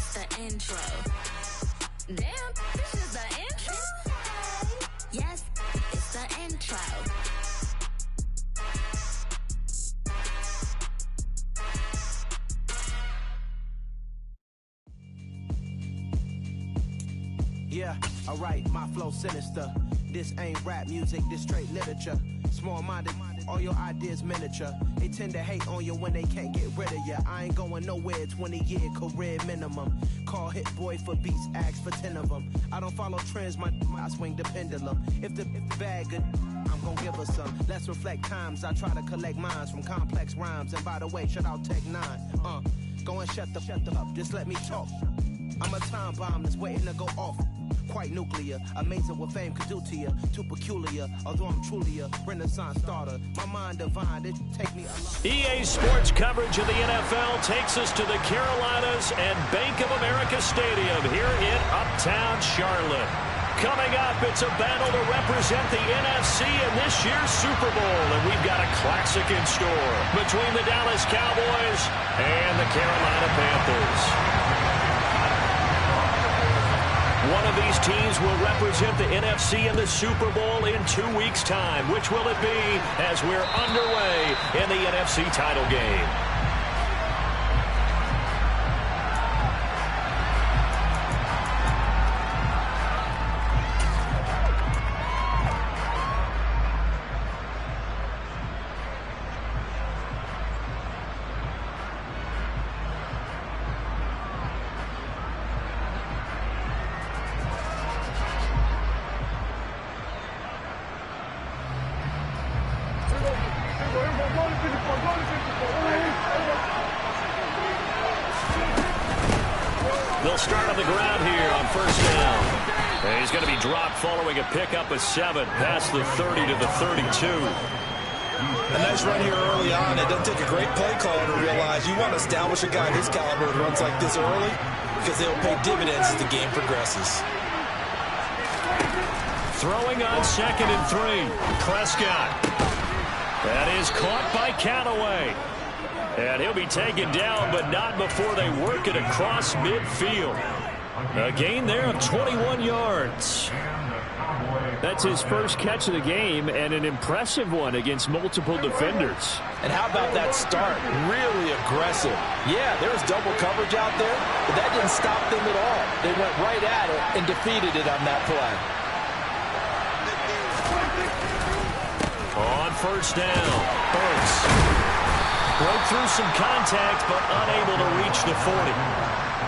it's the intro. Damn, this is the intro? Yes, it's the intro. Yeah, alright, my flow sinister. This ain't rap music, this straight literature. Small-minded, all your ideas miniature. They tend to hate on you when they can't get rid of you. I ain't going nowhere, 20-year career minimum. Call Hit Boy for beats, ask for 10 of them. I don't follow trends, I swing the pendulum. If the bag good, I'm gonna give her some. Let's reflect times, I try to collect minds from complex rhymes. And by the way, shout out Tech 9. Go and shut the up, just let me talk. I'm a time bomb that's waiting to go off. Quite nuclear, amazing what fame could do to you. Too peculiar, although I'm truly a renaissance starter. My mind divine, it take me a lot. EA Sports coverage of the NFL takes us to the Carolinas and Bank of America Stadium here in Uptown Charlotte. Coming up, it's a battle to represent the NFC in this year's Super Bowl, and we've got a classic in store between the Dallas Cowboys and the Carolina Panthers. One of these teams will represent the NFC in the Super Bowl in 2 weeks' time. Which will it be as we're underway in the NFC title game? They'll start on the ground here on first down. And he's going to be dropped following a pickup of 7 past the 30 to the 32. A nice run here early on. It doesn't take a great play caller to realize you want to establish a guy his caliber with runs like this early because they'll pay dividends as the game progresses. Throwing on 2nd and 3. Prescott. That is caught by Callaway. And he'll be taken down, but not before they work it across midfield. A gain there of 21 yards. That's his first catch of the game, and an impressive one against multiple defenders. And how about that start? Really aggressive. Yeah, there was double coverage out there, but that didn't stop them at all. They went right at it and defeated it on that play. On first down, Burks. Broke through some contact, but unable to reach the 40.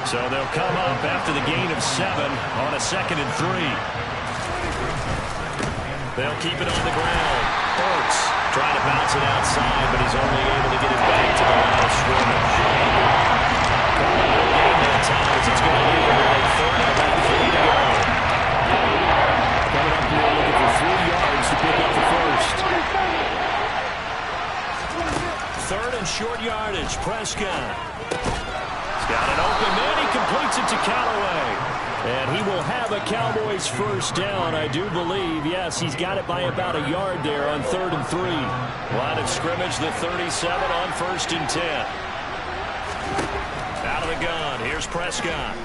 So they'll come up after the gain of 7 on a 2nd and 3. They'll keep it on the ground. Burks trying to bounce it outside, but he's only able to get it back to the line of scrimmage. No gain that time as it's going to leave him with a 3rd and about 3 to go. Coming up here looking for 3 yards to pick up the first. 3rd and short yardage. Prescott. He's got an open man. He completes it to Callaway. And he will have a Cowboys first down, I do believe. Yes, he's got it by about a yard there on 3rd and 3. Line of scrimmage, the 37 on 1st and 10. Out of the gun. Here's Prescott.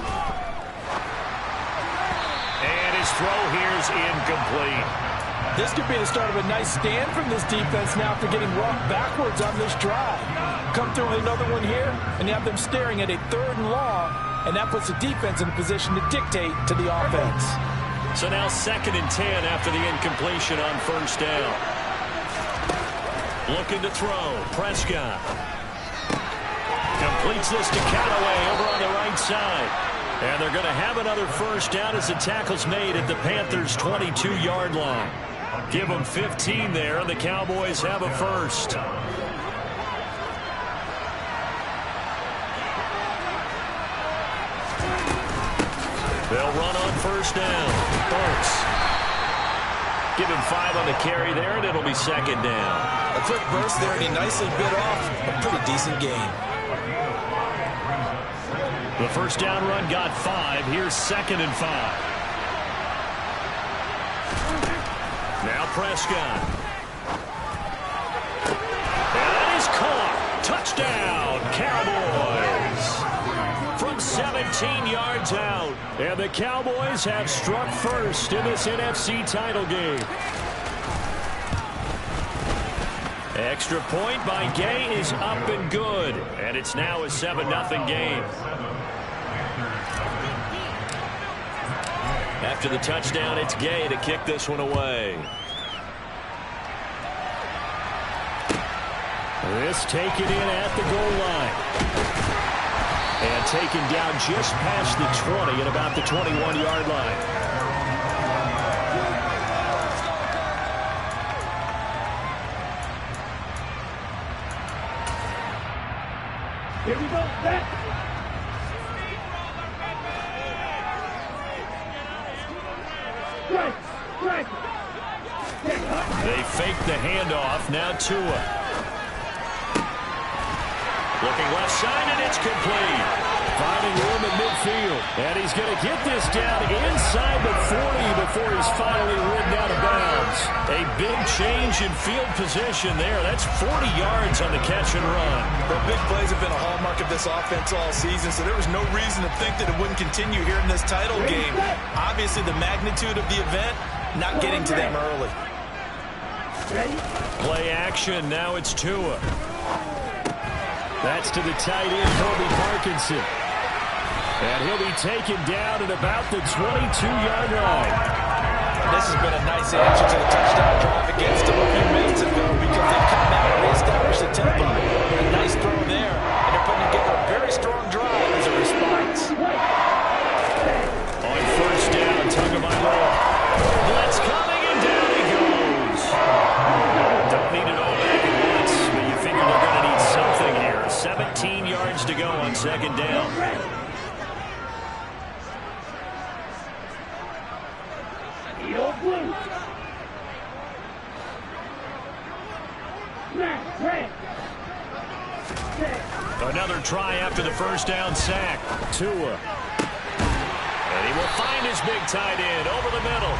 And his throw here's incomplete. This could be the start of a nice stand from this defense now after getting rocked backwards on this drive. Come through with another one here, and you have them staring at a 3rd and long, and that puts the defense in a position to dictate to the offense. So now 2nd and 10 after the incompletion on first down. Looking to throw. Prescott. Completes this to Callaway over on the right side. And they're going to have another first down as the tackle's made at the Panthers' 22-yard line. Give them 15 there, and the Cowboys have a first. They'll run on first down. Burks. Give him 5 on the carry there, and it'll be 2nd down. A quick burst there, and he nicely bit off a pretty decent gain. The first down run got 5. Here's 2nd and 5. Now Prescott. And that is caught. Touchdown, Cowboys. From 7 17 yards out. And the Cowboys have struck first in this NFC title game. Extra point by Gay is up and good. And it's now a 7-0 game. After the touchdown, it's Gay to kick this one away. This taken in at the goal line. And taken down just past the 20 at about the 21-yard line. Here we go. Back. They fake the handoff. Now Tua. Looking left side, and it's complete. Finding room in midfield. And he's going to get this down inside the 40 before he's finally ridden out of bounds. A big change in field position there. That's 40 yards on the catch and run. The big plays have been a hallmark of this offense all season, so there was no reason to think that it wouldn't continue here in this title game. Obviously, the magnitude of the event, not getting to them early. Play action. Now it's Tua. That's to the tight end, Kobe Parkinson. And he'll be taken down at about the 22-yard line. This has been a nice answer to the touchdown drive against them a few minutes ago because they've come out and reestablished the tempo. A nice throw there, and they're putting together a very strong drive as a response. On first down, Tagovailoa. Blitz coming, and down he goes. Don't need it all back at once, but you figure they're going to need something here. 17 yards to go on second down. Another try after the first down sack. Tua. And he will find his big tight end over the middle.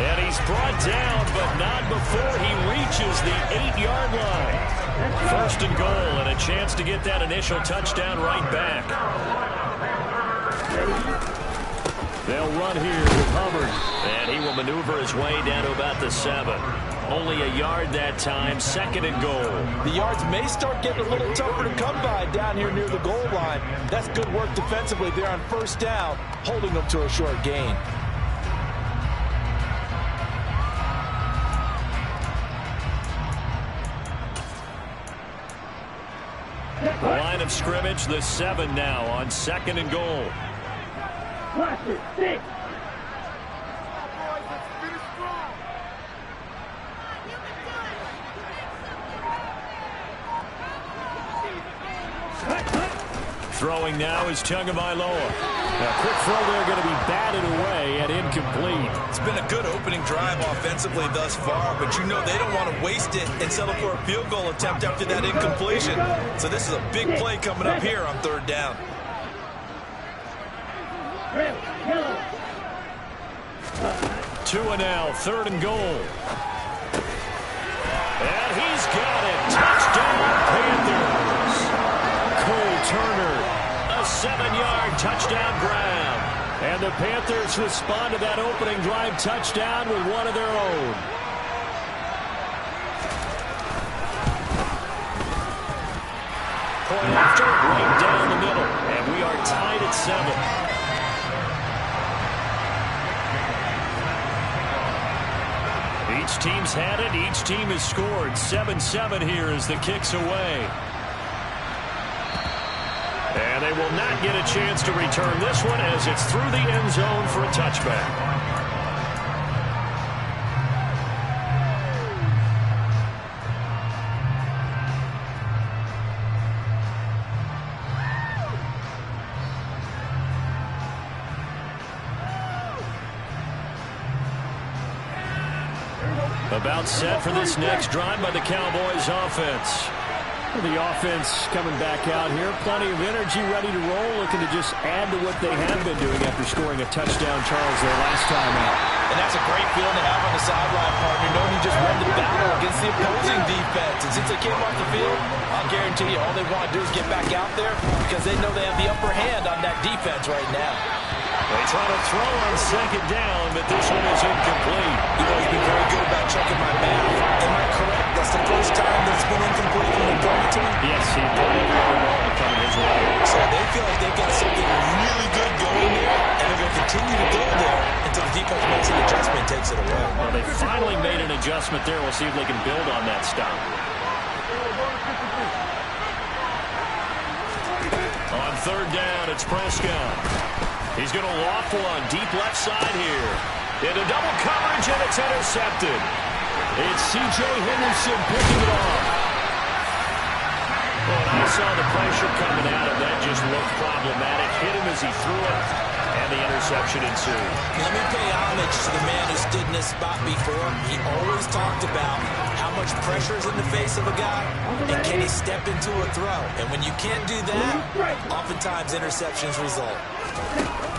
And he's brought down, but not before he reaches the 8-yard line. First and goal, and a chance to get that initial touchdown right back. They'll run here with Hubbard. And he will maneuver his way down to about the 7. Only a yard that time, second and goal. The yards may start getting a little tougher to come by down here near the goal line. That's good work defensively there on first down, holding them to a short gain. The line of scrimmage, the 7 now on second and goal. Watch it, 6. Throwing now is Tagovailoa. Now, quick throw there going to be batted away and incomplete. It's been a good opening drive offensively thus far, but you know they don't want to waste it and settle for a field goal attempt after that incompletion. So this is a big play coming up here on third down. Tua now, third and goal. And he's got it. Touchdown, Panthers. Cole Turner, a 7-yard touchdown grab. And the Panthers respond to that opening drive touchdown with one of their own. Point after, right down the middle. And we are tied at 7. Each team's had it. Each team has scored. 7-7 here as the kick's away. And they will not get a chance to return this one as it's through the end zone for a touchback. About set for this next drive by the Cowboys offense. The offense coming back out here. Plenty of energy, ready to roll, looking to just add to what they have been doing after scoring a touchdown, Charles, their last time out. And that's a great feeling to have on the sideline, partner, knowing you just won the battle against the opposing defense. And since they came off the field, I'll guarantee you all they want to do is get back out there because they know they have the upper hand on that defense right now. They try to throw on second down, but this one is incomplete. You've always been very good about checking my math. Am I correct? That's the first time that's been incomplete from the opponent team? Yes, he thought every other ball coming his way. So they feel like they've got something really good going there, and they're going to continue to go there until the defense makes an adjustment and takes it away. Well, they finally made an adjustment there. We'll see if they can build on that stop. On third down, it's Prescott. He's going to loft one deep left side here. Into double coverage, and it's intercepted. It's C.J. Henderson picking it off. Well, I saw the pressure coming at him. That just looked problematic. Hit him as he threw it, and the interception ensued. Let me pay homage to the man who stood in this spot before. He always talked about how much pressure is in the face of a guy, and can he step into a throw. And when you can't do that, oftentimes interceptions result.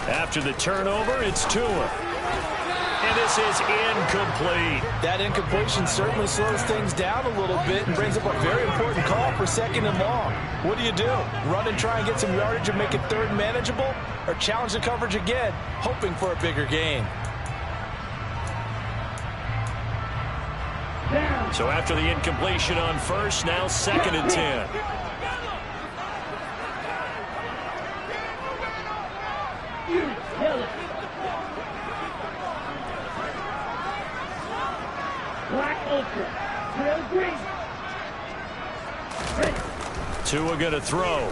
After the turnover, it's Tua. And this is incomplete. That incompletion certainly slows things down a little bit and brings up a very important call for second and long. What do? Run and try and get some yardage and make it third and manageable? Or challenge the coverage again, hoping for a bigger gain? So after the incompletion on first, now second and 10. Black Ultra. Real green. Tua going to throw.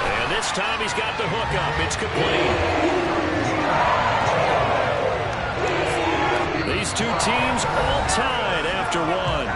And this time he's got the hook up. It's complete. These two teams all tied after one.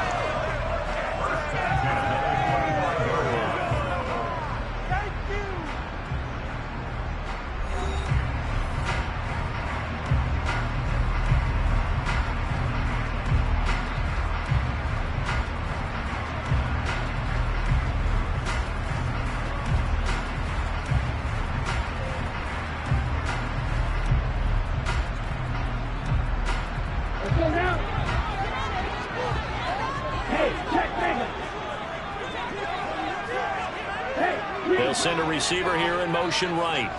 Send a receiver here in motion right.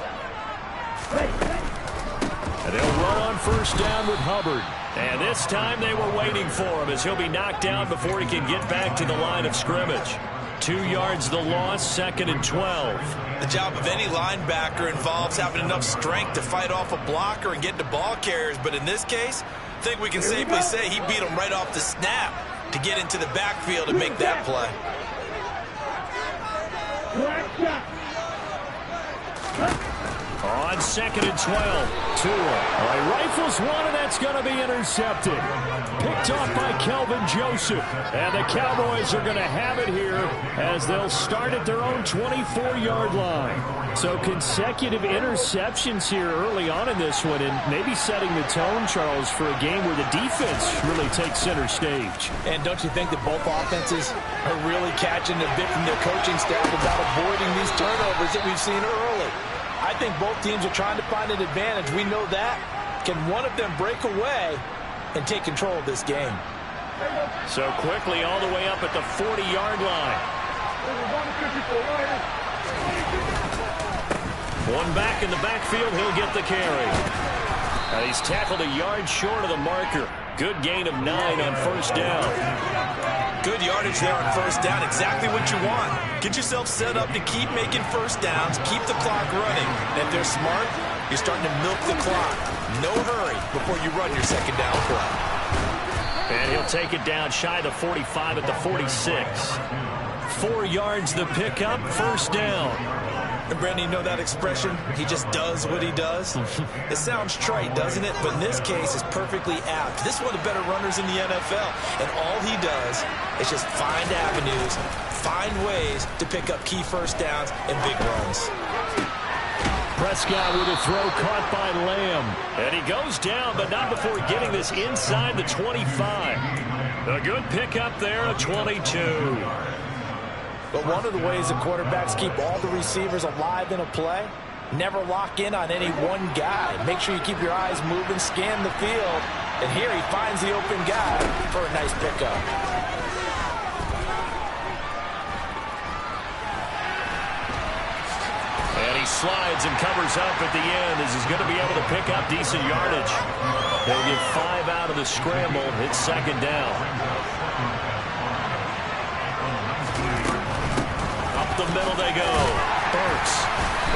And they'll run on first down with Hubbard. And this time they were waiting for him as he'll be knocked down before he can get back to the line of scrimmage. 2 yards the loss, second and 12. The job of any linebacker involves having enough strength to fight off a blocker and get to ball carriers. But in this case, I think we can safely say he beat him right off the snap to get into the backfield and make that play. On second and 12, Tua rifles one, and that's going to be intercepted. Picked off by Kelvin Joseph. And the Cowboys are going to have it here as they'll start at their own 24-yard line. So consecutive interceptions here early on in this one, and maybe setting the tone, Charles, for a game where the defense really takes center stage. And don't you think that both offenses are really catching a bit from their coaching staff about avoiding these turnovers that we've seen early? I think both teams are trying to find an advantage. We know that. Can one of them break away and take control of this game? So quickly all the way up at the 40-yard line. One back in the backfield, he'll get the carry. And he's tackled a yard short of the marker. Good gain of 9 on first down. Good yardage there on first down. Exactly what you want. Get yourself set up to keep making first downs, keep the clock running. And if they're smart, you're starting to milk the clock. No hurry before you run your second down play. And he'll take it down shy of the 45 at the 46. 4 yards the pickup, first down. And Brandon, you know that expression? He just does what he does? It sounds trite, doesn't it? But in this case, it's perfectly apt. This is one of the better runners in the NFL. And all he does is just find avenues, find ways to pick up key first downs and big runs. Prescott with a throw caught by Lamb. And he goes down, but not before getting this inside the 25. A good pickup there, a 22. But one of the ways the quarterbacks keep all the receivers alive in a play, never lock in on any one guy. Make sure you keep your eyes moving, scan the field. And here he finds the open guy for a nice pickup. And he slides and covers up at the end as he's going to be able to pick up decent yardage. They'll get 5 out of the scramble. It's second down. Up the middle they go. Burks.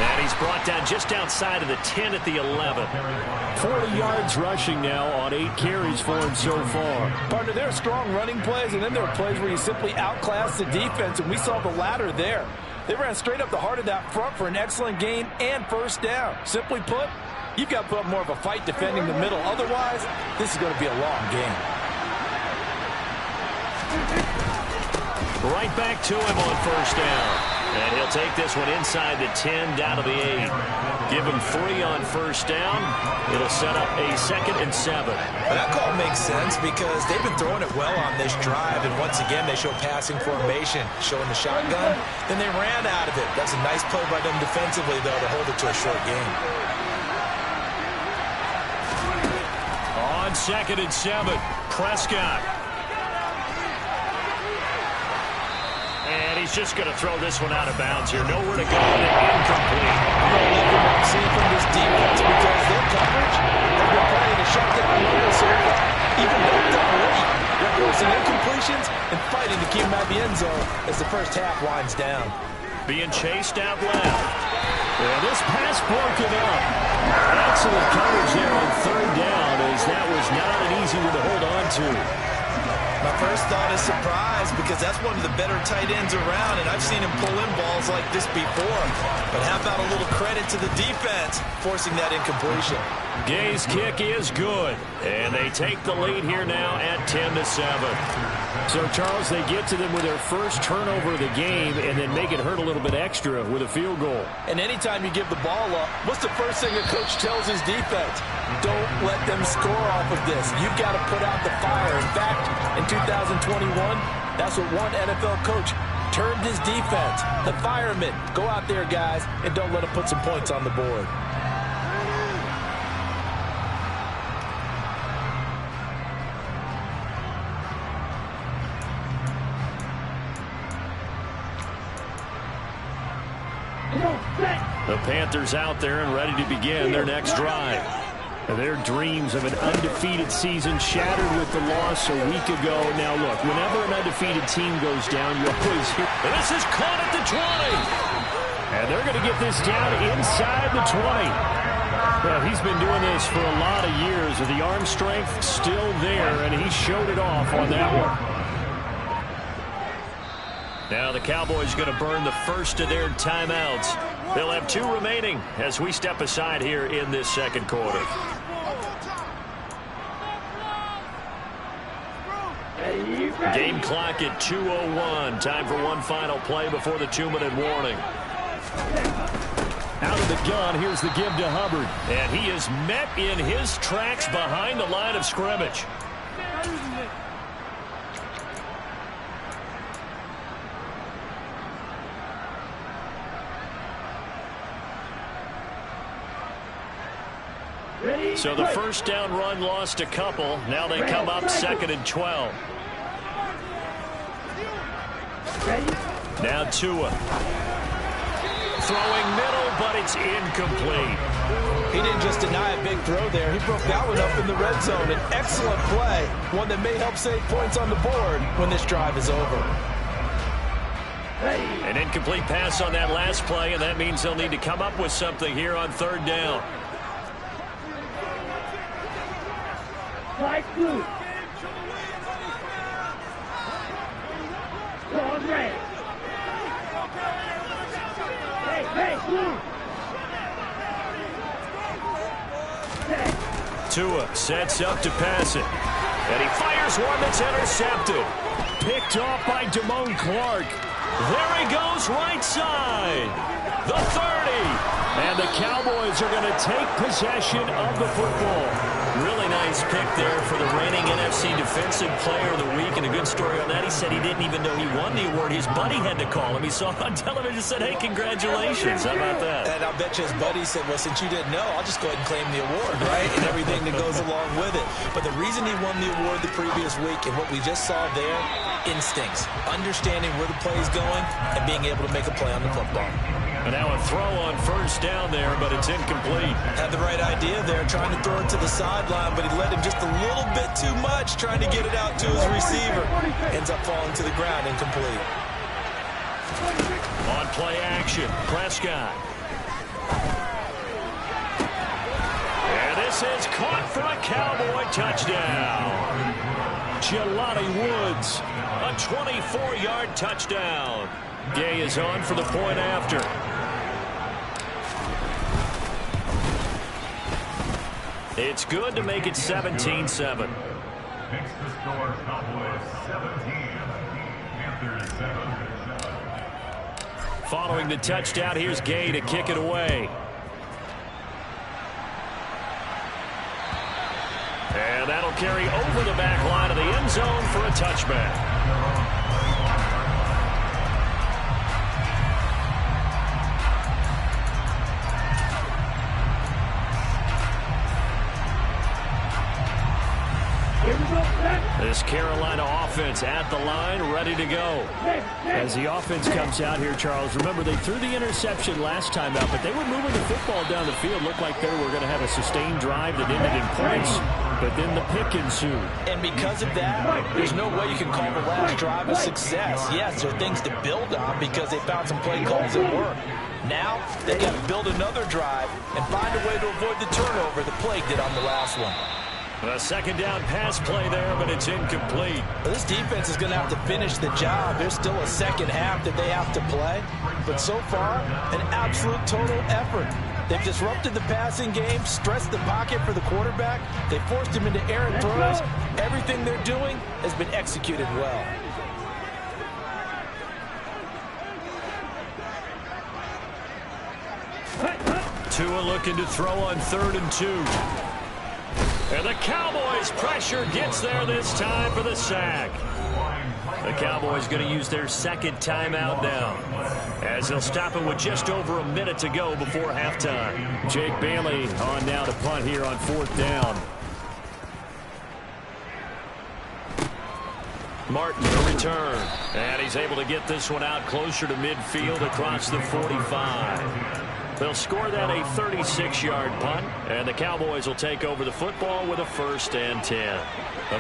And he's brought down just outside of the 10 at the 11. 40 yards rushing now on 8 carries for him so far. Partner, there are strong running plays, and then there are plays where you simply outclass the defense, and we saw the latter there. They ran straight up the heart of that front for an excellent gain and first down. Simply put, you've got to put up more of a fight defending the middle. Otherwise, this is going to be a long game. Right back to him on first down. And he'll take this one inside the 10, down to the 8. Give him 3 on first down. It'll set up a 2nd and 7. Well, that call makes sense because they've been throwing it well on this drive. And once again, they show passing formation, showing the shotgun. Then they ran out of it. That's a nice play by them defensively, though, to hold it to a short game. On 2nd and 7, Prescott. And he's just going to throw this one out of bounds here. Nowhere to go, and incomplete. I love what I'm seeing from this defense because their coverage has been playing a shutdown role so far. Even though they're late, they're forcing incompletions and fighting to keep them out of the end zone as the first half winds down. Being chased out left. And this pass broken up. Excellent coverage there on 3rd down as that was not an easy one to hold on to. My first thought is surprise because that's one of the better tight ends around, and I've seen him pull in balls like this before. But how about a little credit to the defense forcing that incompletion? Gay's kick is good, and they take the lead here now at 10-7. So, Charles, they get to them with their first turnover of the game and then make it hurt a little bit extra with a field goal. And anytime you give the ball up, what's the first thing a coach tells his defense? Don't let them score off of this. You've got to put out the fire. In fact, in 2021, that's what one NFL coach termed his defense. The firemen. Go out there, guys, and don't let them put some points on the board. The Panthers out there and ready to begin their next drive. Their dreams of an undefeated season shattered with the loss a week ago. Now, look, whenever an undefeated team goes down, you always hear, and this is caught at the 20. And they're going to get this down inside the 20. Well, he's been doing this for a lot of years, with the arm strength still there, and he showed it off on that one. Now the Cowboys going to burn the first of their timeouts. They'll have 2 remaining as we step aside here in this second quarter. Game clock at 2:01. Time for one final play before the 2-minute warning. Out of the gun, here's the give to Hubbard. And he is met in his tracks behind the line of scrimmage. So the first down run lost a couple. Now they come up 2nd and 12. Now Tua. Throwing middle, but it's incomplete. He didn't just deny a big throw there. He broke that one up in the red zone. An excellent play. One that may help save points on the board when this drive is over. An incomplete pass on that last play, and that means they'll need to come up with something here on 3rd down. Light blue. Cross red. Hey, blue. Tua sets up to pass it. And he fires one that's intercepted. Picked off by Damone Clark. There he goes right side. the 30. And the Cowboys are going to take possession of the football. Really nice pick there for the reigning NFC Defensive Player of the Week. And a good story on that. He said he didn't even know he won the award. His buddy had to call him. He saw it on television and said, hey, congratulations. How about that? And I'll bet you his buddy said, well, since you didn't know, I'll just go ahead and claim the award, right? And everything that goes along with it. But the reason he won the award the previous week and what we just saw there, instincts, understanding where the play is going and being able to make a play on the football. And now a throw on first down there, but it's incomplete. Had the right idea there, trying to throw it to the sideline, but he let him just a little bit too much, trying to get it out to his receiver. Ends up falling to the ground, incomplete. On play action, Prescott. And this is caught for a Cowboy touchdown. Jelani Woods, a 24-yard touchdown. Gay is on for the point after. It's good to make it 17-7. Makes the score Cowboys 17, Panthers 7. Following the touchdown, here's Gay to kick it away. And that'll carry over the back line of the end zone for a touchback. This Carolina offense at the line, ready to go. As the offense comes out here, Charles, remember they threw the interception last time out, but they were moving the football down the field. Looked like they were going to have a sustained drive that ended in points, but then the pick ensued. And because of that, there's no way you can call the last drive a success. Yes, there are things to build on because they found some play calls that work. Now, they got to build another drive and find a way to avoid the turnover the play did on the last one. A second down pass play there, but it's incomplete. This defense is going to have to finish the job. There's still a second half that they have to play. But so far, an absolute total effort. They've disrupted the passing game, stressed the pocket for the quarterback. They forced him into errant throws. Everything they're doing has been executed well. Tua looking to throw on 3rd and 2. And the Cowboys' pressure gets there this time for the sack. The Cowboys going to use their second timeout now, as they'll stop it with just over a minute to go before halftime. Jake Bailey on now to punt here on 4th down. Martin to return. And he's able to get this one out closer to midfield across the 45. They'll score that a 36-yard punt, and the Cowboys will take over the football with a 1st and 10.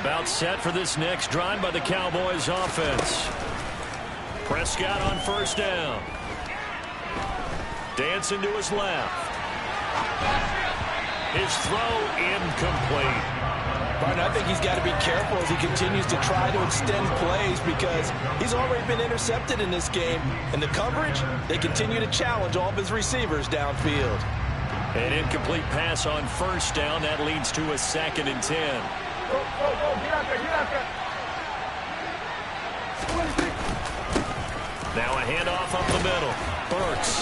About set for this next drive by the Cowboys offense. Prescott on 1st down. Dancing to his left. His throw incomplete. Martin, I think he's got to be careful as he continues to try to extend plays because he's already been intercepted in this game. And the coverage, they continue to challenge all of his receivers downfield. An incomplete pass on 1st down. That leads to a 2nd and 10. Now a handoff up the middle. Burks.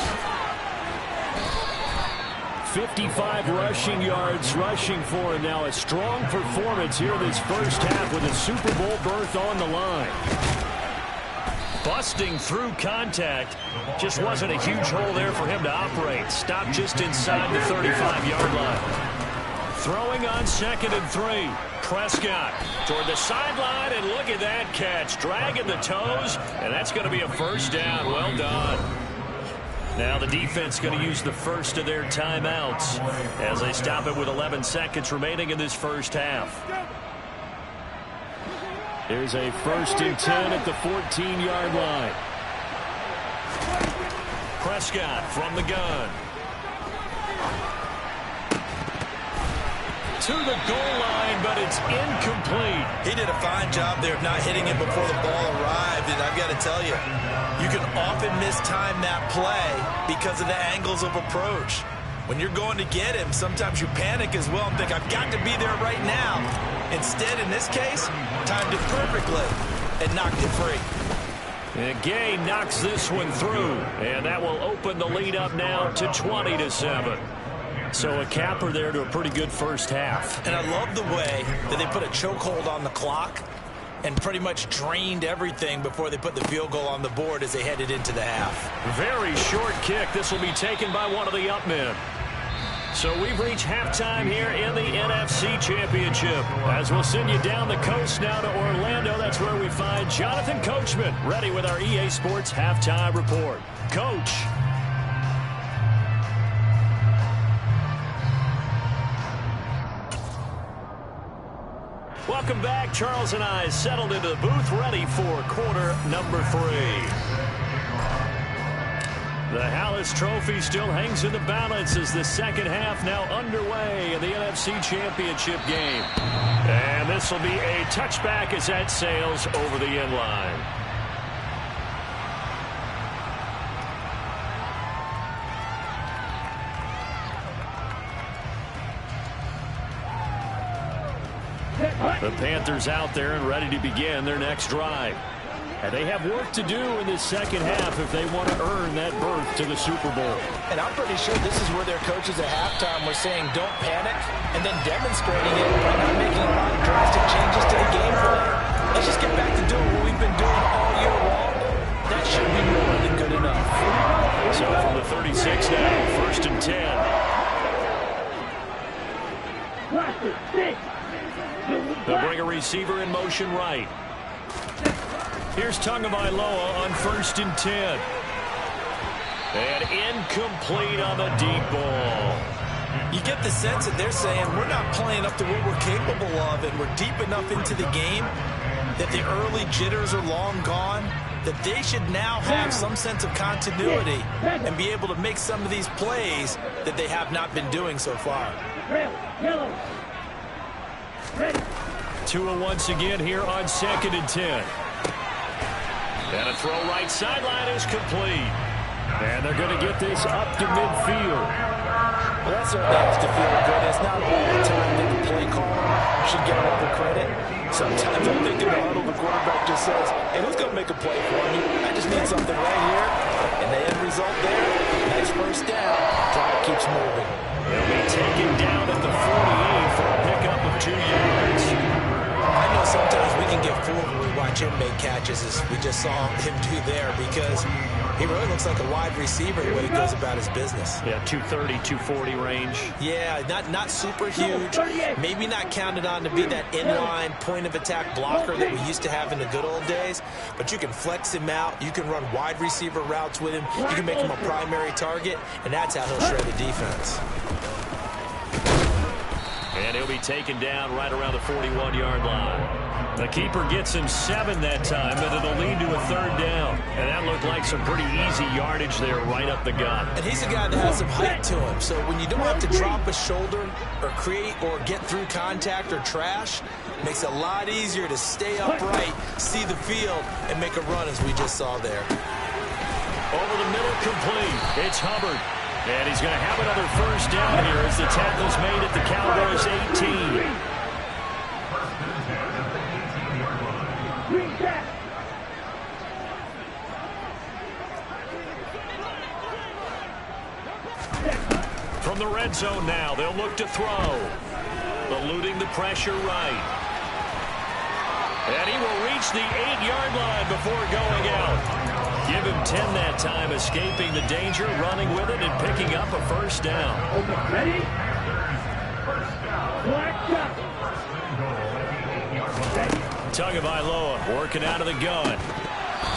55 rushing yards rushing for him. Now a strong performance here this first half with a Super Bowl berth on the line. Busting through contact. Just wasn't a huge hole there for him to operate. Stopped just inside the 35-yard line. Throwing on 2nd and 3. Prescott toward the sideline, and look at that catch. Dragging the toes, and that's going to be a 1st down. Well done. Now the defense going to use the first of their timeouts as they stop it with 11 seconds remaining in this first half. There's a 1st and 10 at the 14-yard line. Prescott from the gun. To the goal line, but it's incomplete. He did a fine job there of not hitting it before the ball arrived, and I've got to tell you, you can often mistime that play because of the angles of approach. When you're going to get him, sometimes you panic as well and think, I've got to be there right now. Instead, in this case, timed it perfectly and knocked it free. And Gay knocks this one through, and that will open the lead up now to 20-7. So a capper there to a pretty good first half. And I love the way that they put a chokehold on the clock and pretty much drained everything before they put the field goal on the board as they headed into the half. Very short kick. This will be taken by one of the up men. So we've reached halftime here in the NFC Championship. As we'll send you down the coast now to Orlando, that's where we find Jonathan Coachman ready with our EA Sports Halftime Report. Coach. Welcome back. Charles and I settled into the booth ready for quarter number 3. The Hallis Trophy still hangs in the balance as the second half now underway in the NFC Championship game. And this will be a touchback as that sails over the end line. The Panthers out there and ready to begin their next drive. And they have work to do in this second half if they want to earn that berth to the Super Bowl. And I'm pretty sure this is where their coaches at halftime were saying don't panic and then demonstrating it by not making a lot of drastic changes to the game plan. Let's just get back to doing what we've been doing all year long. That should be more than good enough. So from the 36 now, 1st and 10. They'll bring a receiver in motion right. Here's Tagovailoa on 1st and 10. And incomplete on the deep ball. You get the sense that they're saying we're not playing up to what we're capable of, and we're deep enough into the game that the early jitters are long gone, that they should now have some sense of continuity and be able to make some of these plays that they have not been doing so far. Tua once again here on 2nd and 10. And a throw right sideline is complete. And they're going to get this up to midfield. Well, that certainly has to feel good. It's not all the time that the play caller should get all the credit. Sometimes I think in the huddle, the quarterback just says, hey, who's going to make a play for me? I just need something right here. And the end result there, nice first down. Drive keeps moving. They'll be taken down at the 48 for a pickup of 2 yards. I know sometimes we can get fooled when we watch him make catches, as we just saw him do there, because he really looks like a wide receiver the way he goes about his business. Yeah, 230, 240 range. Yeah, not super huge. Maybe not counted on to be that inline point-of-attack blocker that we used to have in the good old days, but you can flex him out. You can run wide receiver routes with him. You can make him a primary target, and that's how he'll shred the defense. And he'll be taken down right around the 41-yard line. The keeper gets him 7 that time, but it'll lead to a 3rd down. And that looked like some pretty easy yardage there right up the gut. And he's a guy that has some height to him, so when you don't have to drop a shoulder or create or get through contact or trash, it makes it a lot easier to stay upright, see the field, and make a run as we just saw there. Over the middle, complete. It's Hubbard. And he's going to have another 1st down here as the tackle's made at the Cowboys' 18. From the red zone now, they'll look to throw. Eluding the pressure right. And he will reach the 8-yard line before going out. Give him 10 that time, escaping the danger, running with it, and picking up a 1st down. Ready? Tagovailoa working out of the gun.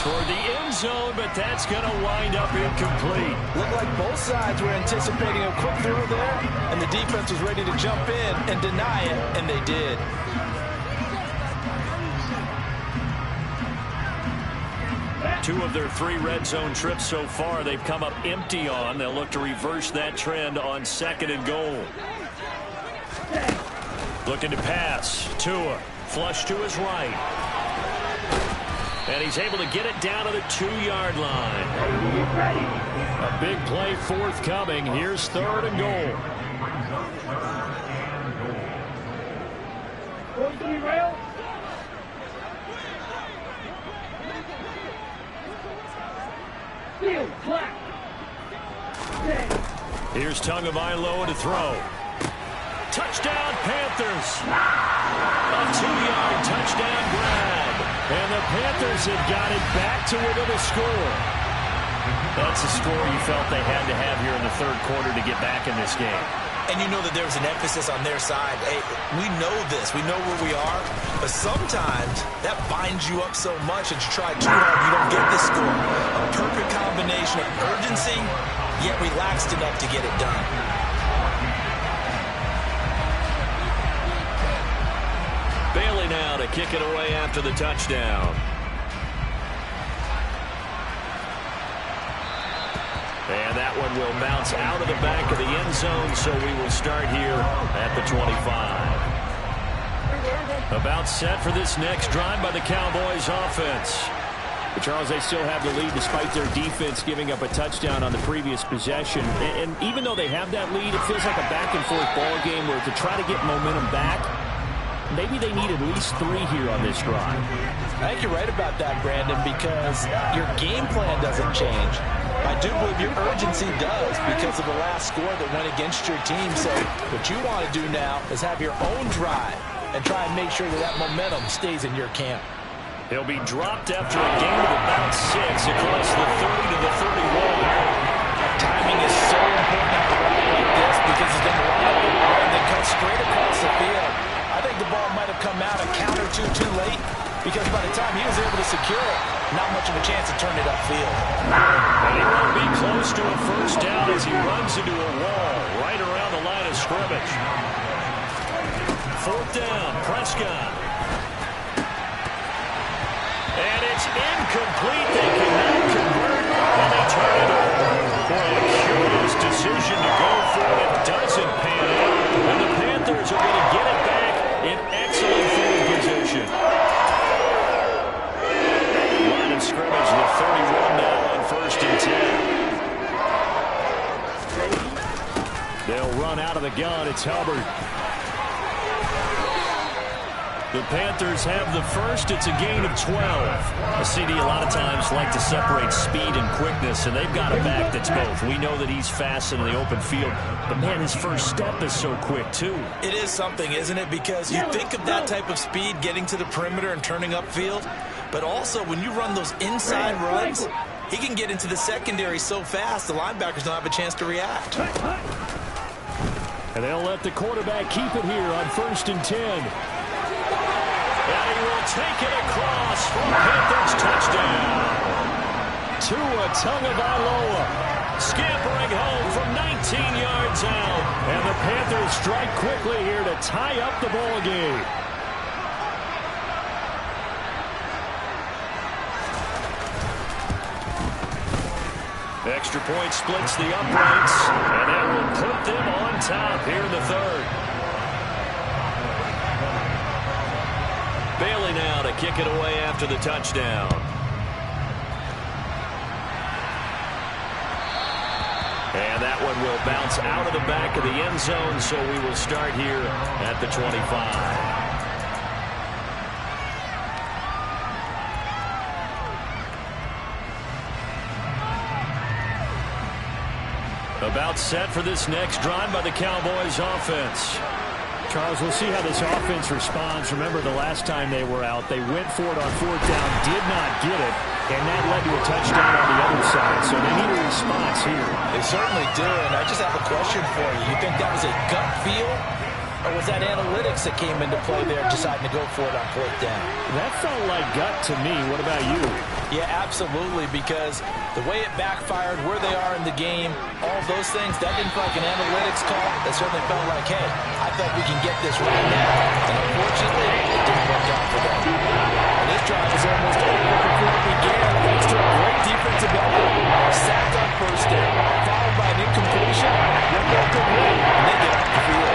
Toward the end zone, but that's going to wind up incomplete. Looked like both sides were anticipating a quick throw there, and the defense was ready to jump in and deny it, and they did. Two of their 3 red zone trips so far, they've come up empty on. They'll look to reverse that trend on 2nd and goal. Looking to pass. Tua, flush to his right. And he's able to get it down to the 2-yard line. A big play forthcoming. Here's 3rd and goal. Tagovailoa to throw. Touchdown, Panthers. A 2-yard touchdown grab. And the Panthers have got it back to within a score. That's a score you felt they had to have here in the third quarter to get back in this game. And you know that there was an emphasis on their side. Hey, we know this. We know where we are. But sometimes that binds you up so much that you try too hard, you don't get this score. A perfect combination of urgency, yet relaxed enough to get it done. Bailey now to kick it away after the touchdown. And that one will bounce out of the back of the end zone, so we will start here at the 25. About set for this next drive by the Cowboys offense. But Charles, they still have the lead despite their defense giving up a touchdown on the previous possession. And even though they have that lead, it feels like a back-and-forth ball game where to try to get momentum back, maybe they need at least 3 here on this drive. I think you're right about that, Brandon, because your game plan doesn't change. I do believe your urgency does because of the last score that went against your team. So what you want to do now is have your own drive and try and make sure that that momentum stays in your camp. He'll be dropped after a gain of about 6 across the 30 to the 31. Timing is so important on a route like this because he's going to line up and then cut straight across the field. I think the ball might have come out a count or two too late because by the time he was able to secure it, not much of a chance to turn it upfield. And he won't be close to a first down as he runs into a wall right around the line of scrimmage. 4th down, Prescott. And it's incomplete. They cannot convert, and they turn it over. Boy, a curious decision to go for it. It doesn't pan out. And the Panthers are going to get it back in excellent field position. Line of scrimmage, the 31 now on 1st and 10. They'll run out of the gun. It's Hubbard. The Panthers have the first. It's a gain of 12. A CD a lot of times like to separate speed and quickness, and they've got a back that's both. We know that he's fast in the open field, but, man, his first step is so quick, too. It is something, isn't it? Because you think of that type of speed getting to the perimeter and turning upfield, but also when you run those inside runs, he can get into the secondary so fast the linebackers don't have a chance to react. And they'll let the quarterback keep it here on 1st and 10. And he will take it across for Panthers touchdown. Tua Tagovailoa Scampering home from 19 yards out. And the Panthers strike quickly here to tie up the ball game. Extra point splits the uprights, and that will put them on top here in the 3rd. Bailey now to kick it away after the touchdown. And that one will bounce out of the back of the end zone, so we will start here at the 25. About set for this next drive by the Cowboys offense. Charles, we'll see how this offense responds. Remember, the last time they were out, they went for it on 4th down, did not get it, and that led to a touchdown on the other side. So they need a response here. They certainly do, and I just have a question for you. You think that was a gut feel, or was that analytics that came into play there deciding to go for it on 4th down? That felt like gut to me. What about you? Yeah, absolutely, because the way it backfired, where they are in the game, all of those things, that didn't feel like an analytics call. That certainly felt like, hey, I thought we can get this right now. And unfortunately, it didn't work out for them. And this drive is almost over before it began, thanks to a great defensive effort. Sacked on 1st down, followed by an incompletion. One more good win, and they get off the field.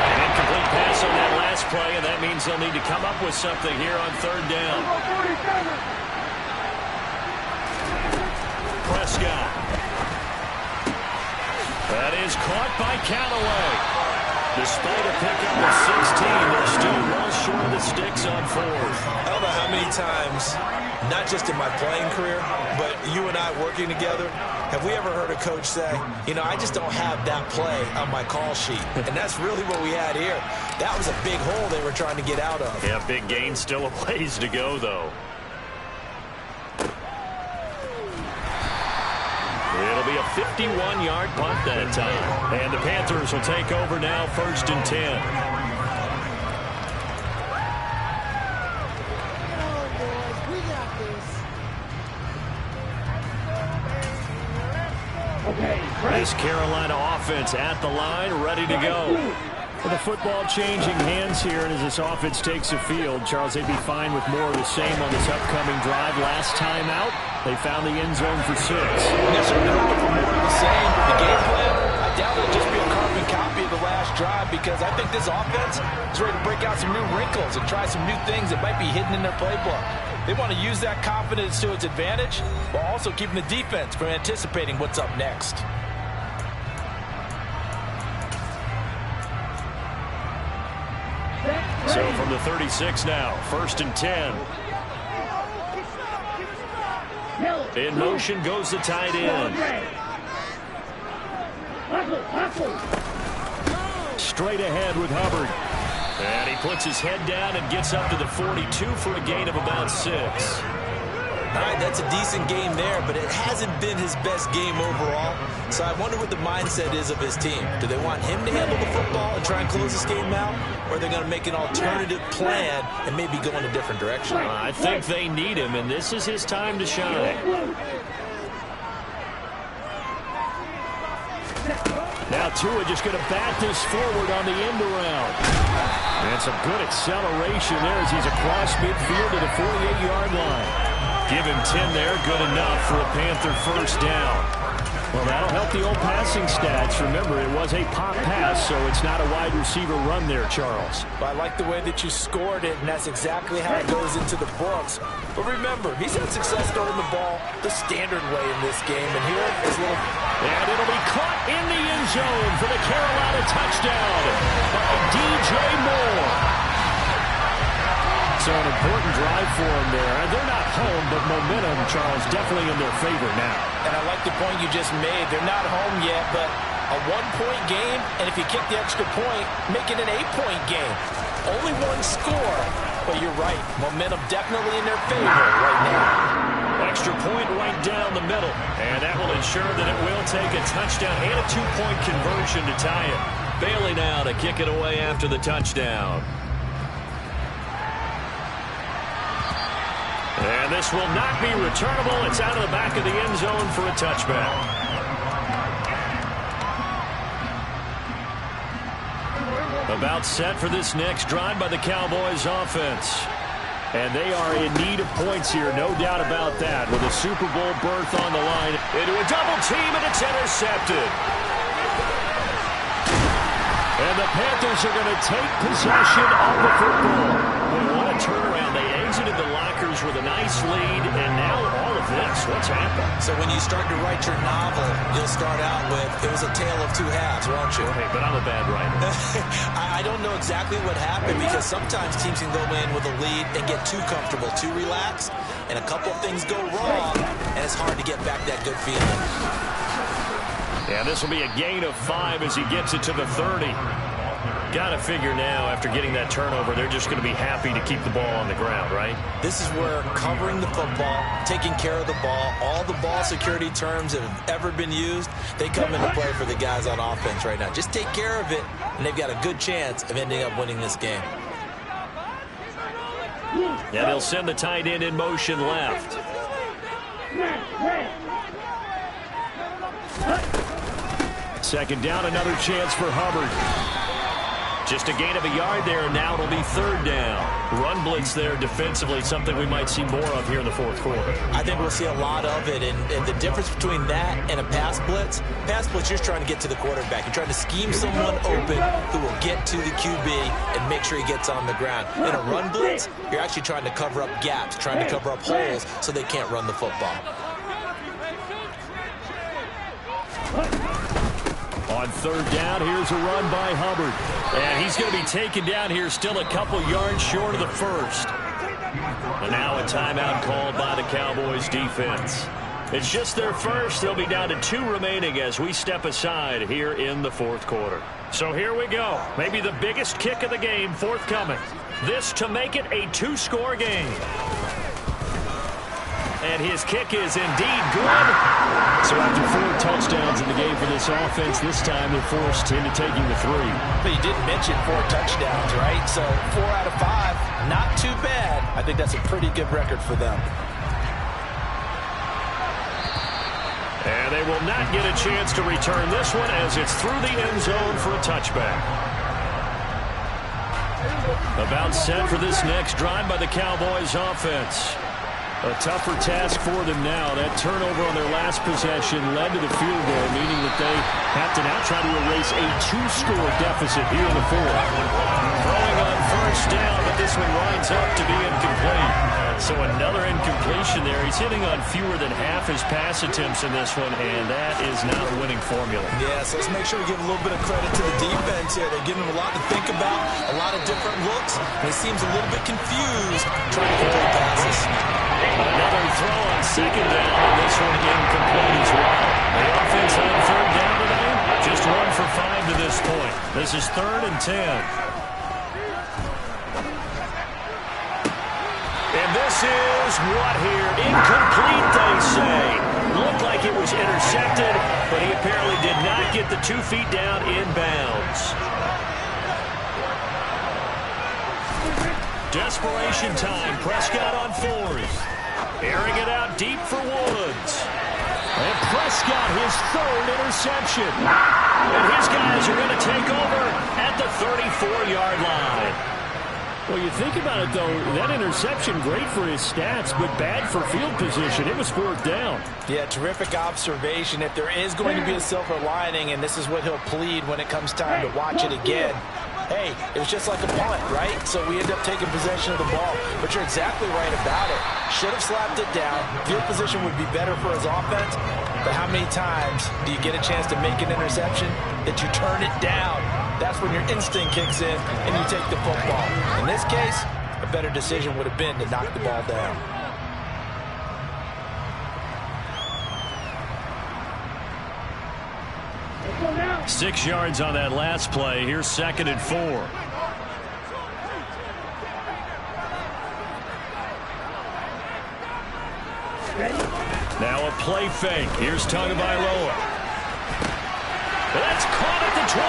An incomplete pass on that last play, and that means they'll need to come up with something here on 3rd down. Prescott. That is caught by Callaway. Despite a pickup of 16, they're still well short of the sticks on fourth. I don't know how many times, not just in my playing career, but you and I working together, have we ever heard a coach say, you know, I just don't have that play on my call sheet. And that's really what we had here. That was a big hole they were trying to get out of. Yeah, big gain, still a ways to go, though. It'll be a 51-yard punt that time. And the Panthers will take over now, 1st and 10. This Carolina offense at the line, ready to go. With the football changing hands here, and as this offense takes the field, Charles, they'd be fine with more of the same on this upcoming drive. Last time out, they found the end zone for 6. They're certainly looking for more of the same. The game plan, I doubt it'll just be a carbon copy of the last drive, because I think this offense is ready to break out some new wrinkles and try some new things that might be hidden in their playbook. They want to use that confidence to its advantage while also keeping the defense from anticipating what's up next. So from the 36 now, 1st and 10. In motion goes the tight end. Straight ahead with Hubbard. And he puts his head down and gets up to the 42 for a gain of about 6. All right, that's a decent game there, but it hasn't been his best game overall. So I wonder what the mindset is of his team. Do they want him to handle the football and try and close this game out? Or are they going to make an alternative plan and maybe go in a different direction? I think they need him, and this is his time to shine. Now Tua just going to bat this forward on the end around. And some good acceleration there as he's across midfield to the 48-yard line. Give him 10 there, good enough for a Panther first down. Well, that'll help the old passing stats. Remember, it was a pop pass, so it's not a wide receiver run there, Charles. Well, I like the way that you scored it, and that's exactly how it goes into the books. But remember, he's had success throwing the ball the standard way in this game, and here is a little... And it'll be caught in the end zone for the Carolina touchdown by DJ Moore. So an important drive for them there. And they're not home, but momentum, Charles, definitely in their favor now. And I like the point you just made. They're not home yet, but a one-point game, and if you kick the extra point, make it an 8-point game. Only one score, but you're right. Momentum definitely in their favor right now. Extra point right down the middle. And that will ensure that it will take a touchdown and a 2-point conversion to tie it. Bailey now to kick it away after the touchdown. And this will not be returnable. It's out of the back of the end zone for a touchback. About set for this next drive by the Cowboys offense. And they are in need of points here, no doubt about that. With a Super Bowl berth on the line. Into a double team, and it's intercepted. And the Panthers are going to take possession of the football. Boy, what a turnaround. They exited the lockers with a nice lead, and now all of this. What's happened? So when you start to write your novel, you'll start out with, it was a tale of two halves, won't you? Hey, but I'm a bad writer. I don't know exactly what happened, because sometimes teams can go in with a lead and get too comfortable, too relaxed, and a couple of things go wrong, and it's hard to get back that good feeling. Yeah, this will be a gain of 5 as he gets it to the 30. Got to figure now, after getting that turnover, they're just going to be happy to keep the ball on the ground, right? This is where covering the football, taking care of the ball, all the ball security terms that have ever been used, they come into play for the guys on offense right now. Just take care of it, and they've got a good chance of ending up winning this game. Yeah, they'll send the tight end in motion left. Second down, another chance for Hubbard. Just a gain of a yard there, and now it'll be third down. Run blitz there defensively, something we might see more of here in the fourth quarter. I think we'll see a lot of it, and the difference between that and a pass blitz, you're trying to get to the quarterback. You're trying to scheme someone open who will get to the QB and make sure he gets on the ground. In a run blitz, you're actually trying to cover up gaps, trying to cover up holes so they can't run the football. On third down, here's a run by Hubbard. And he's going to be taken down here, still a couple yards short of the first. And now a timeout called by the Cowboys defense. It's just their first. They'll be down to 2 remaining as we step aside here in the fourth quarter. So here we go. Maybe the biggest kick of the game forthcoming. This to make it a 2-score game. And his kick is indeed good. So after 4 touchdowns in the game for this offense, this time they're forced into taking the 3. But you did mention 4 touchdowns, right? So 4 out of 5, not too bad. I think that's a pretty good record for them. And they will not get a chance to return this one as it's through the end zone for a touchback. About set for this next drive by the Cowboys offense. A tougher task for them now. That turnover on their last possession led to the field goal, meaning that they have to now try to erase a 2-score deficit here in the fourth. Throwing on first down, but this one winds up to be incomplete. So another incompletion there. He's hitting on fewer than half his pass attempts in this one, and that is not a winning formula. Yeah, so let's make sure we give a little bit of credit to the defense here. They're giving him a lot to think about, a lot of different looks, and he seems a little bit confused trying to complete passes. Another throw on second down, and this one incomplete as well. The offense on third down today, just 1 for 5 to this point. This is 3rd and 10. And this is what here? Incomplete, they say. Looked like it was intercepted, but he apparently did not get the 2 feet down in bounds. Desperation time. Prescott on 4th. Airing it out deep for Woods. And Prescott, his 3rd interception. And his guys are going to take over at the 34-yard line. Well, you think about it, though, that interception, great for his stats, but bad for field position. It was 4th down. Yeah, terrific observation. If there is going to be a silver lining, and this is what he'll plead when it comes time to watch it again, hey, it was just like a punt, right? So we end up taking possession of the ball. But you're exactly right about it. Should have slapped it down. Field position would be better for his offense. But how many times do you get a chance to make an interception that you turn it down? That's when your instinct kicks in and you take the football. In this case, a better decision would have been to knock the ball down. Now. 6 yards on that last play. Here's 2nd and 4. Now a play fake. Here's Tagovailoa. That's caught at the 25.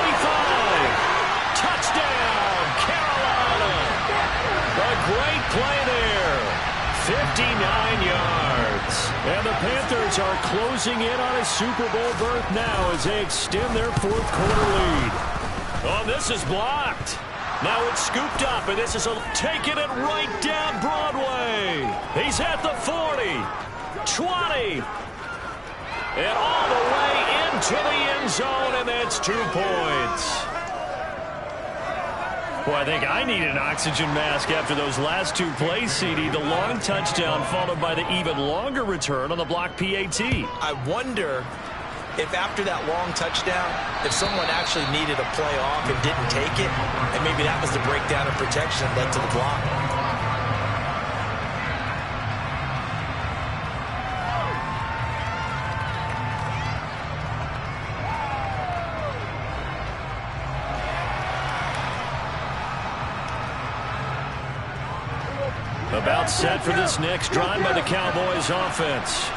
Touchdown, Carolina. A great play there. 59 yards. And the Panthers are closing in on a Super Bowl berth now as they extend their 4th quarter lead. Oh, this is blocked. Now it's scooped up, and this is taking it right down Broadway. He's at the 40, 20, and all the way into the end zone, and that's 2 points. Well, I think I need an oxygen mask after those last 2 plays, CD. The long touchdown followed by the even longer return on the block PAT. I wonder if after that long touchdown, if someone actually needed a play off and didn't take it, and maybe that was the breakdown in protection that led to the block. About set for this next drive by the Cowboys offense.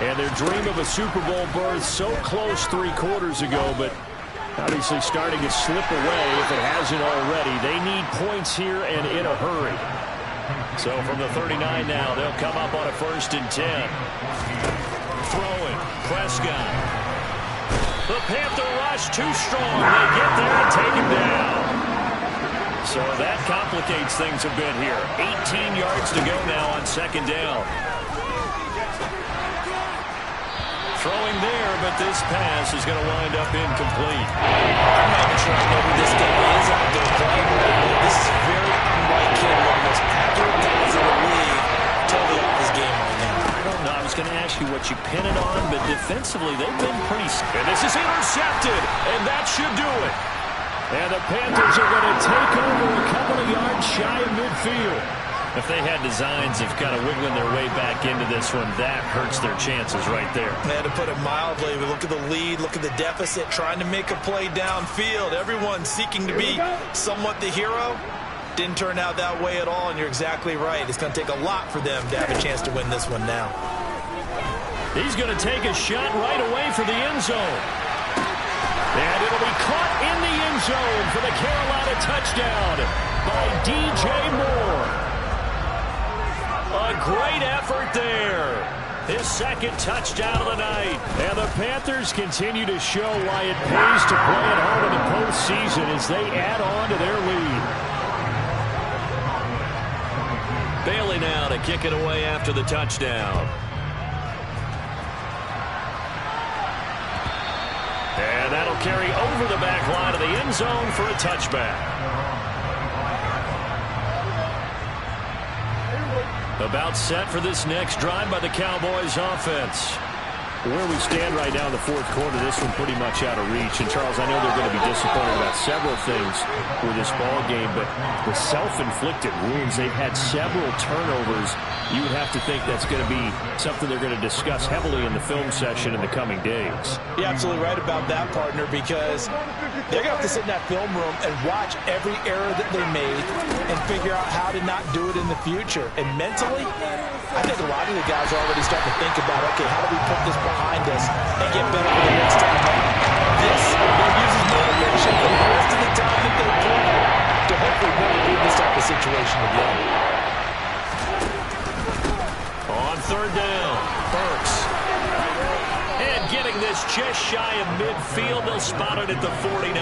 And their dream of a Super Bowl berth so close 3 quarters ago, but obviously starting to slip away if it hasn't already. They need points here and in a hurry. So from the 39 now, they'll come up on a 1st and 10. Throwing, Prescott. The Panther rush too strong. They get there and take him down. So that complicates things a bit here. 18 yards to go now on 2nd down. Throwing there, but this pass is going to wind up incomplete. I'm not even sure I know who this guy is out there playing right now. This is very unlike him. One of the most accurate guys in the league. Totally off his game right now. I don't know. I was going to ask you what you pin it on, but defense defensively, they've been pretty... And this is intercepted, and that should do it. And the Panthers are going to take over a couple of yards shy of midfield. If they had designs of kind of wiggling their way back into this one, that hurts their chances right there. Man, to put it mildly, we look at the lead, look at the deficit, trying to make a play downfield. Everyone seeking to be somewhat the hero. Didn't turn out that way at all, and you're exactly right. It's going to take a lot for them to have a chance to win this one now. He's going to take a shot right away for the end zone. And it'll be caught in the end zone for the Carolina touchdown by DJ Moore. A great effort there. His second touchdown of the night. And the Panthers continue to show why it pays to play at home in the postseason as they add on to their lead. Bailey now to kick it away after the touchdown. And that'll carry over the back line of the end zone for a touchback. About set for this next drive by the Cowboys offense. Where we stand right now in the fourth quarter, this one pretty much out of reach. And, Charles, I know they're going to be disappointed about several things with this ball game, but the self-inflicted wounds, they've had several turnovers. You would have to think that's going to be something they're going to discuss heavily in the film session in the coming days. You're absolutely right about that, partner, because they're going to have to sit in that film room and watch every error that they made and figure out how to not do it in the future. And mentally, I think a lot of the guys are already starting to think about, okay, how do we put this behind us and get better for the next time out? This uses motivation for the rest of the time that they play to hopefully never be in this type of situation again. On third down, Burks. And getting this just shy of midfield, they'll spot it at the 49.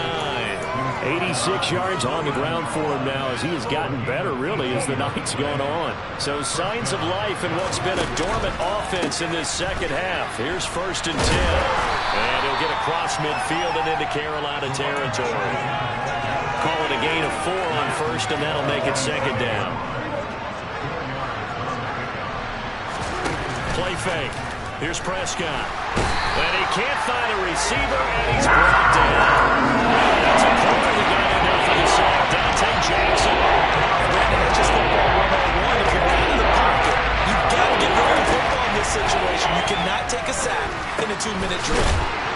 86 yards on the ground for him now as he has gotten better, really, as the night's gone on. So signs of life in what's been a dormant offense in this second half. Here's 1st and 10. And he'll get across midfield and into Carolina territory. Call it a gain of 4 on first, and that'll make it 2nd down. Play fake. Here's Prescott. And he can't find a receiver, and he's brought down. That's a corner that got in there for the sack. Dante Jackson. That's just football 101. If you're out of the pocket, you've got to get rid of the football in this situation. You cannot take a sack in a 2-minute drill.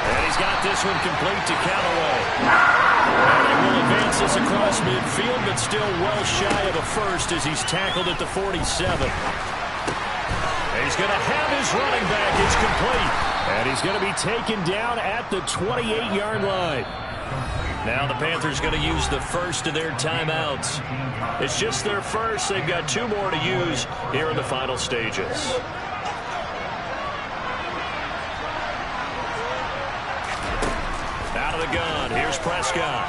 And he's got this one complete to Callaway. And they will advance this across midfield, but still well shy of a first as he's tackled at the 47. He's going to have his running back. It's complete. And he's going to be taken down at the 28-yard line. Now the Panthers going to use the first of their timeouts. It's just their first. They've got 2 more to use here in the final stages. Out of the gun. Here's Prescott.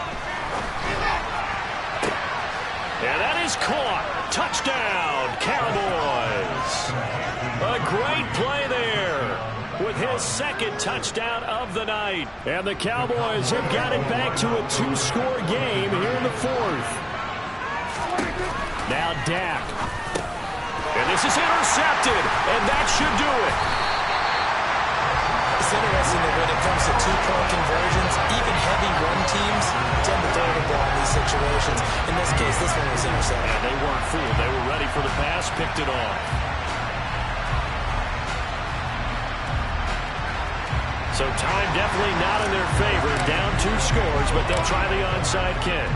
And that is caught. Touchdown, Cowboys. A great play there with his 2nd touchdown of the night. And the Cowboys have got it back to a 2-score game here in the 4th. Now Dak. And this is intercepted, and that should do it. It's interesting that when it comes to 2-point conversions, even heavy run teams tend to throw the ball in these situations. In this case, this one was intercepted. Yeah, they weren't fooled. They were ready for the pass, picked it off. So time definitely not in their favor. Down 2 scores, but they'll try the onside kick.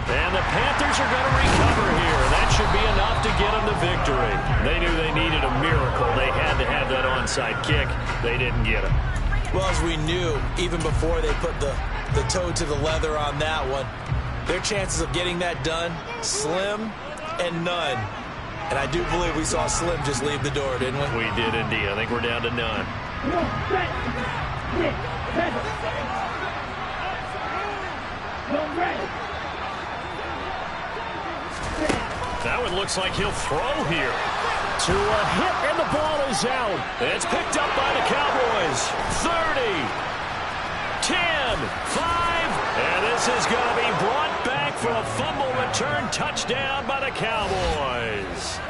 And the Panthers are going to recover here. That should be enough to get them the victory. They knew they needed a miracle. They had to have that onside kick. They didn't get it. Well, as we knew, even before they put the toe to the leather on that one, their chances of getting that done, slim and none. And I do believe we saw Slim just leave the door, didn't we? We did indeed. I think we're down to none. That one looks like he'll throw here. To a hit, and the ball is out. It's picked up by the Cowboys. 30, 10, 5, and this is going to be brought back for a fumble return touchdown by the Cowboys.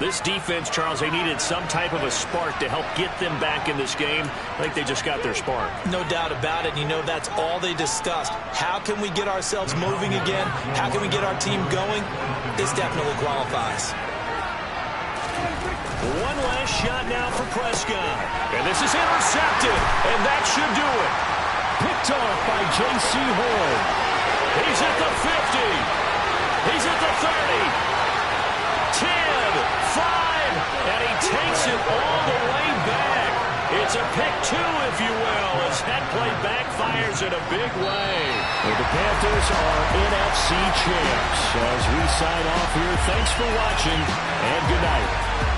This defense, Charles, they needed some type of a spark to help get them back in this game. I think they just got their spark. No doubt about it. You know, that's all they discussed. How can we get ourselves moving again? How can we get our team going? This definitely qualifies. One last shot now for Prescott. And this is intercepted, and that should do it. Picked off by J.C. Horn. He's at the 50. He's at the 30. 10, 5, and he takes it all the way back. It's a pick 2, if you will, as that play backfires in a big way. Well, the Panthers are NFC champs. As we sign off here, thanks for watching, and good night.